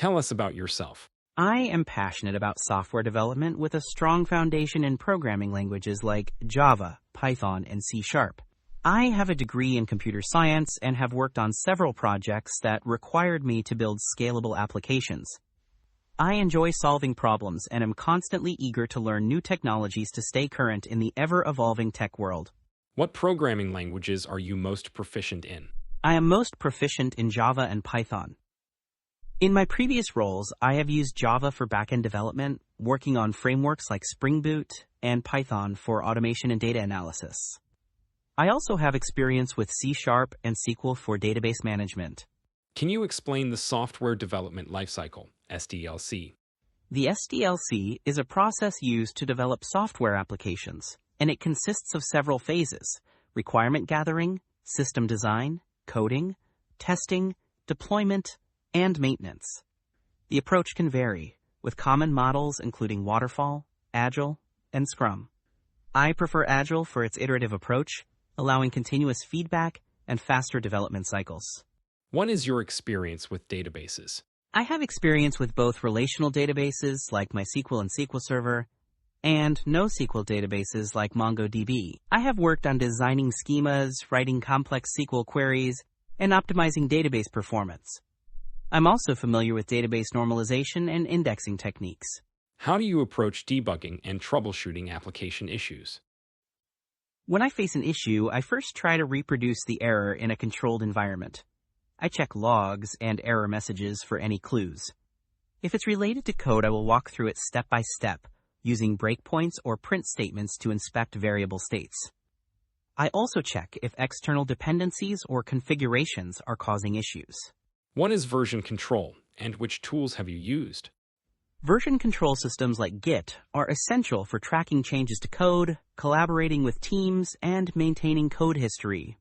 Tell us about yourself. I am passionate about software development with a strong foundation in programming languages like Java, Python, and C#. I have a degree in computer science and have worked on several projects that required me to build scalable applications. I enjoy solving problems and am constantly eager to learn new technologies to stay current in the ever-evolving tech world. What programming languages are you most proficient in? I am most proficient in Java and Python. In my previous roles, I have used Java for backend development, working on frameworks like Spring Boot, and Python for automation and data analysis. I also have experience with C# and SQL for database management. Can you explain the software development lifecycle, SDLC? The SDLC is a process used to develop software applications, and it consists of several phases: requirement gathering, system design, coding, testing, deployment, and maintenance. The approach can vary, with common models including Waterfall, Agile, and Scrum. I prefer Agile for its iterative approach, allowing continuous feedback and faster development cycles. What is your experience with databases? I have experience with both relational databases like MySQL and SQL Server, and NoSQL databases like MongoDB. I have worked on designing schemas, writing complex SQL queries, and optimizing database performance. I'm also familiar with database normalization and indexing techniques. How do you approach debugging and troubleshooting application issues? When I face an issue, I first try to reproduce the error in a controlled environment. I check logs and error messages for any clues. If it's related to code, I will walk through it step by step, using breakpoints or print statements to inspect variable states. I also check if external dependencies or configurations are causing issues. What is version control, and which tools have you used? Version control systems like Git are essential for tracking changes to code, collaborating with teams, and maintaining code history.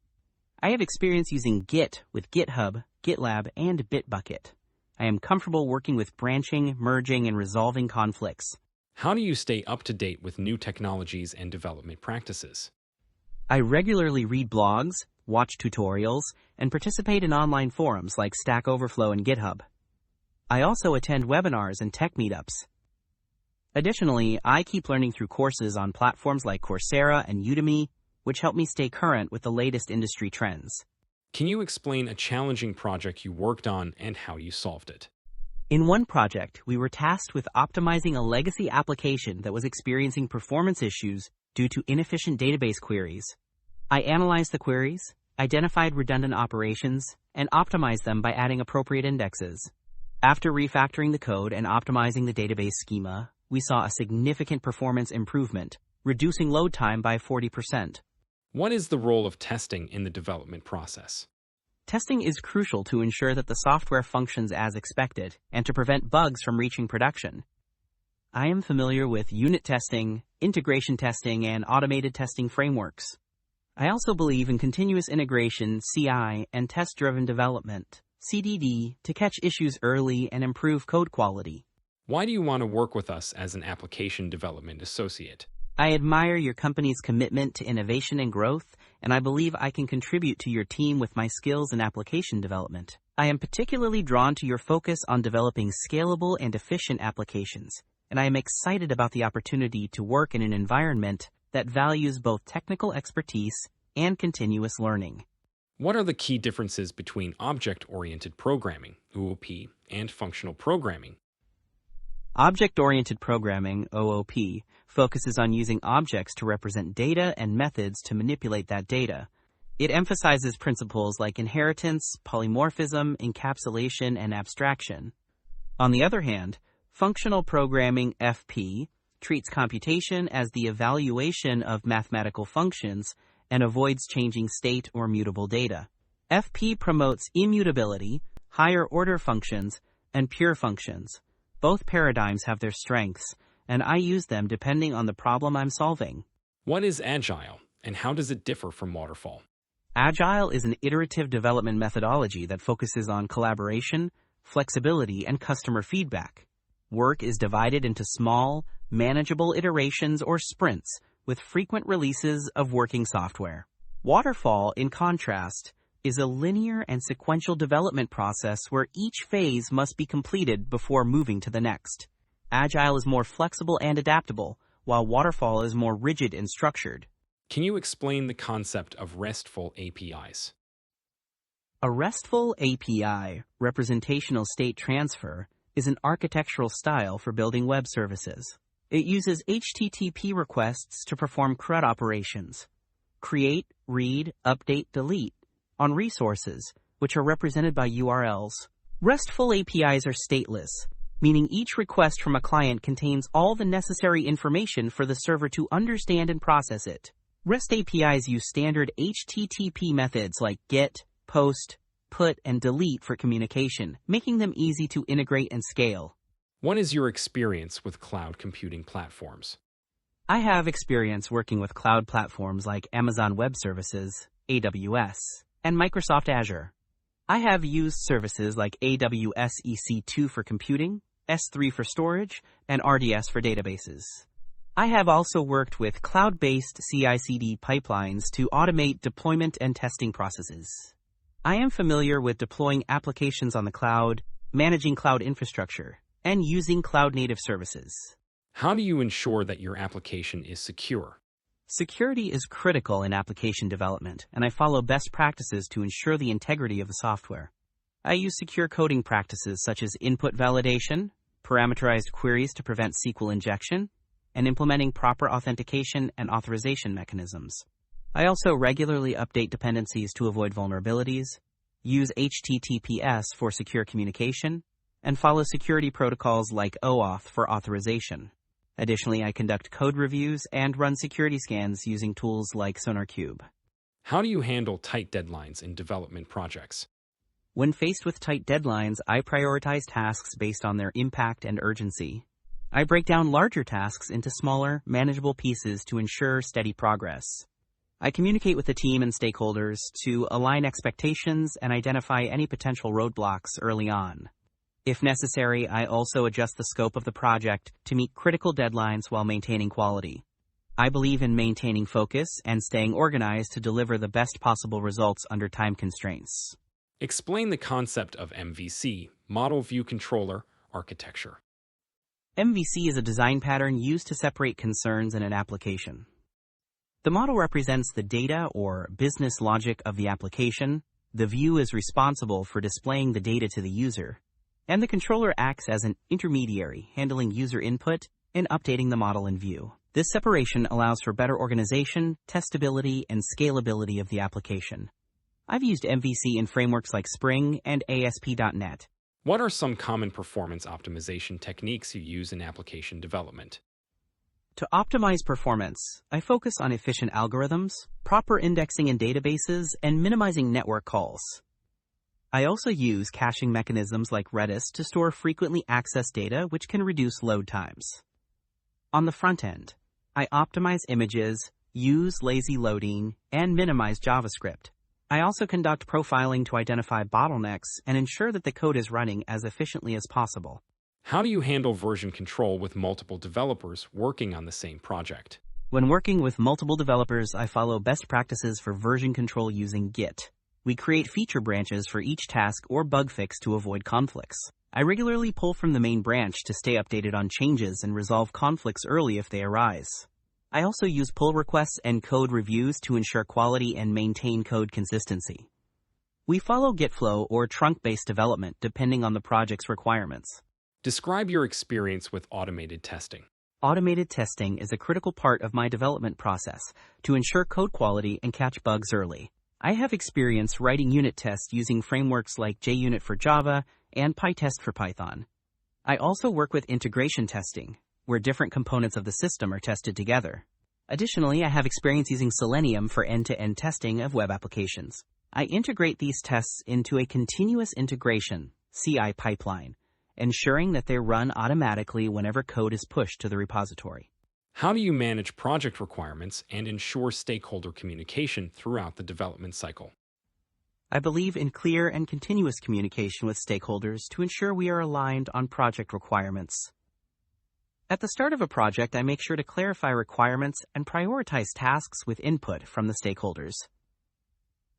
I have experience using Git with GitHub, GitLab, and Bitbucket. I am comfortable working with branching, merging, and resolving conflicts. How do you stay up to date with new technologies and development practices? I regularly read blogs, watch tutorials, and participate in online forums like Stack Overflow and GitHub. I also attend webinars and tech meetups. Additionally, I keep learning through courses on platforms like Coursera and Udemy, which help me stay current with the latest industry trends. Can you explain a challenging project you worked on and how you solved it? In one project, we were tasked with optimizing a legacy application that was experiencing performance issues due to inefficient database queries. I analyzed the queries, identified redundant operations, and optimized them by adding appropriate indexes. After refactoring the code and optimizing the database schema, we saw a significant performance improvement, reducing load time by 40%. What is the role of testing in the development process? Testing is crucial to ensure that the software functions as expected and to prevent bugs from reaching production. I am familiar with unit testing, integration testing, and automated testing frameworks. I also believe in continuous integration, CI, and test-driven development, CDD, to catch issues early and improve code quality. Why do you want to work with us as an application development associate? I admire your company's commitment to innovation and growth, and I believe I can contribute to your team with my skills in application development. I am particularly drawn to your focus on developing scalable and efficient applications, and I am excited about the opportunity to work in an environment that values both technical expertise and continuous learning. What are the key differences between object-oriented programming, OOP, and functional programming? Object-oriented programming, OOP, focuses on using objects to represent data and methods to manipulate that data. It emphasizes principles like inheritance, polymorphism, encapsulation, and abstraction. On the other hand, functional programming, FP, treats computation as the evaluation of mathematical functions and avoids changing state or mutable data. FP promotes immutability, higher-order functions, and pure functions. Both paradigms have their strengths, and I use them depending on the problem I'm solving. What is Agile, and how does it differ from Waterfall? Agile is an iterative development methodology that focuses on collaboration, flexibility, and customer feedback. Work is divided into small, manageable iterations or sprints with frequent releases of working software. Waterfall, in contrast, is a linear and sequential development process where each phase must be completed before moving to the next. Agile is more flexible and adaptable, while Waterfall is more rigid and structured. Can you explain the concept of RESTful APIs? A RESTful API, representational state transfer, is an architectural style for building web services. It uses HTTP requests to perform CRUD operations: create, read, update, delete, on resources, which are represented by URLs. RESTful APIs are stateless, meaning each request from a client contains all the necessary information for the server to understand and process it. REST APIs use standard HTTP methods like GET, POST, PUT, and DELETE for communication, making them easy to integrate and scale. What is your experience with cloud computing platforms? I have experience working with cloud platforms like Amazon Web Services, AWS, and Microsoft Azure. I have used services like AWS EC2 for computing, S3 for storage, and RDS for databases. I have also worked with cloud-based CI/CD pipelines to automate deployment and testing processes. I am familiar with deploying applications on the cloud, managing cloud infrastructure, and using cloud-native services. How do you ensure that your application is secure? Security is critical in application development, and I follow best practices to ensure the integrity of the software. I use secure coding practices such as input validation, parameterized queries to prevent SQL injection, and implementing proper authentication and authorization mechanisms. I also regularly update dependencies to avoid vulnerabilities, use HTTPS for secure communication, and follow security protocols like OAuth for authorization. Additionally, I conduct code reviews and run security scans using tools like SonarQube. How do you handle tight deadlines in development projects? When faced with tight deadlines, I prioritize tasks based on their impact and urgency. I break down larger tasks into smaller, manageable pieces to ensure steady progress. I communicate with the team and stakeholders to align expectations and identify any potential roadblocks early on. If necessary, I also adjust the scope of the project to meet critical deadlines while maintaining quality. I believe in maintaining focus and staying organized to deliver the best possible results under time constraints. Explain the concept of MVC, Model View Controller Architecture. MVC is a design pattern used to separate concerns in an application. The model represents the data or business logic of the application, the view is responsible for displaying the data to the user, and the controller acts as an intermediary, handling user input and updating the model in view. This separation allows for better organization, testability, and scalability of the application. I've used MVC in frameworks like Spring and ASP.NET. What are some common performance optimization techniques you use in application development? To optimize performance, I focus on efficient algorithms, proper indexing in databases, and minimizing network calls. I also use caching mechanisms like Redis to store frequently accessed data, which can reduce load times. On the front end, I optimize images, use lazy loading, and minimize JavaScript. I also conduct profiling to identify bottlenecks and ensure that the code is running as efficiently as possible. How do you handle version control with multiple developers working on the same project? When working with multiple developers, I follow best practices for version control using Git. We create feature branches for each task or bug fix to avoid conflicts. I regularly pull from the main branch to stay updated on changes and resolve conflicts early if they arise. I also use pull requests and code reviews to ensure quality and maintain code consistency. We follow Gitflow or trunk-based development depending on the project's requirements. Describe your experience with automated testing. Automated testing is a critical part of my development process to ensure code quality and catch bugs early. I have experience writing unit tests using frameworks like JUnit for Java and PyTest for Python. I also work with integration testing, where different components of the system are tested together. Additionally, I have experience using Selenium for end-to-end testing of web applications. I integrate these tests into a continuous integration (CI) pipeline, ensuring that they run automatically whenever code is pushed to the repository. How do you manage project requirements and ensure stakeholder communication throughout the development cycle? I believe in clear and continuous communication with stakeholders to ensure we are aligned on project requirements. At the start of a project, I make sure to clarify requirements and prioritize tasks with input from the stakeholders.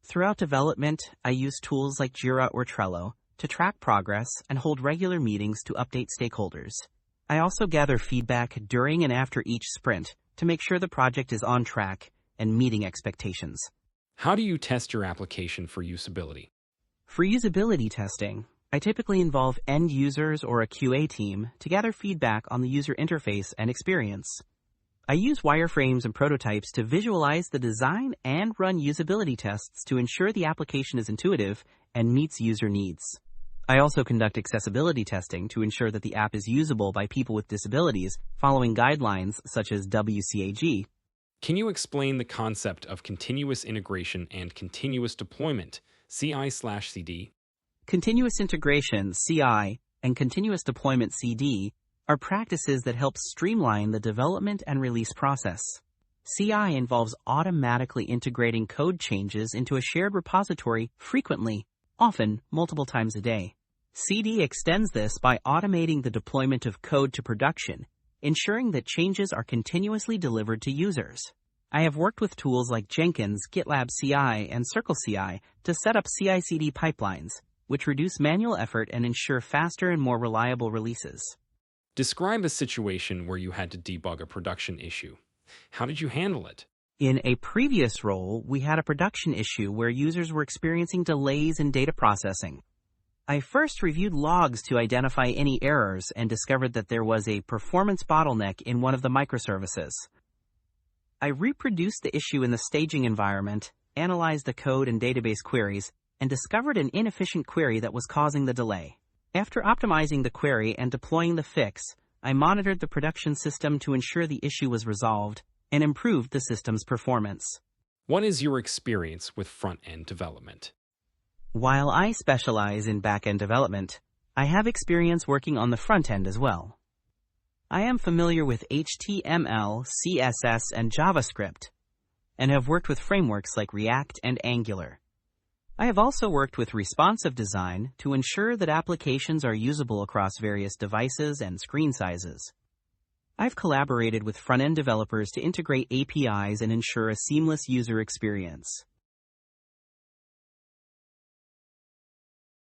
Throughout development, I use tools like Jira or Trello to track progress and hold regular meetings to update stakeholders. I also gather feedback during and after each sprint to make sure the project is on track and meeting expectations. How do you test your application for usability? For usability testing, I typically involve end users or a QA team to gather feedback on the user interface and experience. I use wireframes and prototypes to visualize the design and run usability tests to ensure the application is intuitive and meets user needs. I also conduct accessibility testing to ensure that the app is usable by people with disabilities, following guidelines such as WCAG. Can you explain the concept of continuous integration and continuous deployment, CI/CD? Continuous integration, CI, and continuous deployment, CD, are practices that help streamline the development and release process. CI involves automatically integrating code changes into a shared repository frequently, often multiple times a day. CD extends this by automating the deployment of code to production, ensuring that changes are continuously delivered to users. I have worked with tools like Jenkins, GitLab CI, and CircleCI to set up CI/CD pipelines, which reduce manual effort and ensure faster and more reliable releases. Describe a situation where you had to debug a production issue. How did you handle it? In a previous role, we had a production issue where users were experiencing delays in data processing. I first reviewed logs to identify any errors and discovered that there was a performance bottleneck in one of the microservices. I reproduced the issue in the staging environment, analyzed the code and database queries, and discovered an inefficient query that was causing the delay. After optimizing the query and deploying the fix, I monitored the production system to ensure the issue was resolved and improved the system's performance. What is your experience with front-end development? While I specialize in back-end development, I have experience working on the front end as well. I am familiar with HTML, CSS, and JavaScript, and have worked with frameworks like React and Angular. I have also worked with responsive design to ensure that applications are usable across various devices and screen sizes. I've collaborated with front-end developers to integrate APIs and ensure a seamless user experience.